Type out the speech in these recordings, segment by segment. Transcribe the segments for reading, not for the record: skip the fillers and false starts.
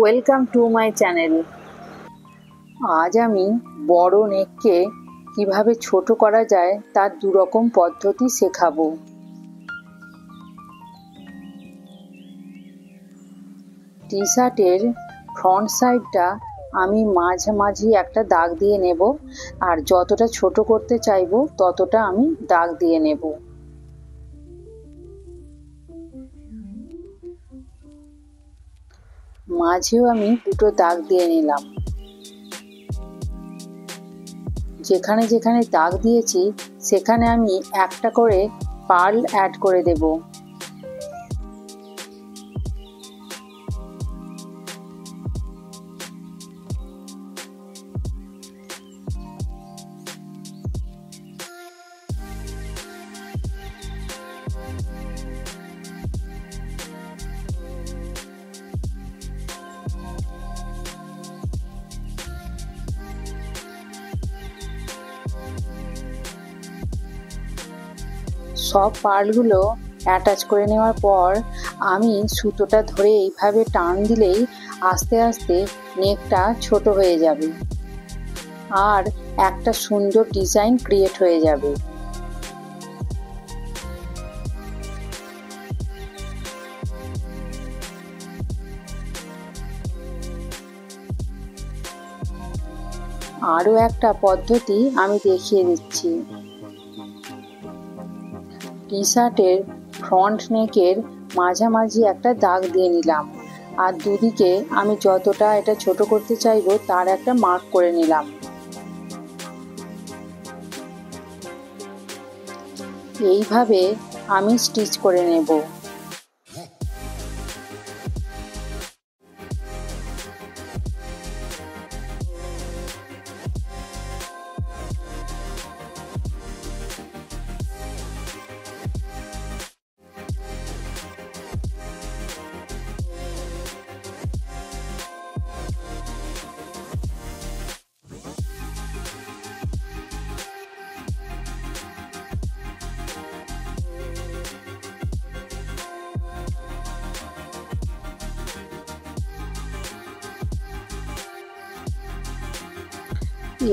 Welcome to my channel. আজ আমি বড় নেককে কিভাবে ছোট করা যায় তার দুরকম পদ্ধতি শেখাবো। টি শার্টের ফ্রন্ট সাইডটা আমি মাঝামাঝি একটা দাগ দিয়ে নেব, আর যতটা ছোট করতে চাইবো ততটা আমি দাগ দিয়ে নেব। মাঝেও আমি দুটো দাগ দিয়ে নিলাম। যেখানে যেখানে দাগ দিয়েছি সেখানে আমি একটা করে পার্ল অ্যাড করে দেব। সব পার্লগুলো অ্যাটাচ করে নেওয়ার পর আমি সুতোটা ধরে এইভাবে টান দিলেই আস্তে আস্তে নেকটা ছোট হয়ে যাবে আর একটা সুন্দর ডিজাইন ক্রিয়েট হয়ে যাবে। আরও একটা পদ্ধতি আমি দেখিয়ে দিচ্ছি। টি শার্টের ফ্রন্ট নেকের মাঝামাঝি একটা দাগ দিয়ে নিলাম, আর দুদিকে আমি যতটা এটা ছোট করতে চাইবো তার একটা মার্ক করে নিলাম। এইভাবে আমি স্টিচ করে নেব।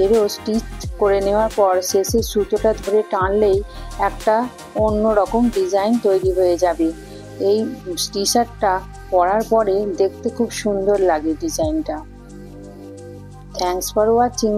এরও স্টিচ করে নেওয়ার পর শেষে সুতোটা ধরে টানলেই একটা অন্য রকম ডিজাইন তৈরি হয়ে যাবে। এই টি শার্টটা পরার পরে দেখতে খুব সুন্দর লাগে ডিজাইনটা। Thanks for watching.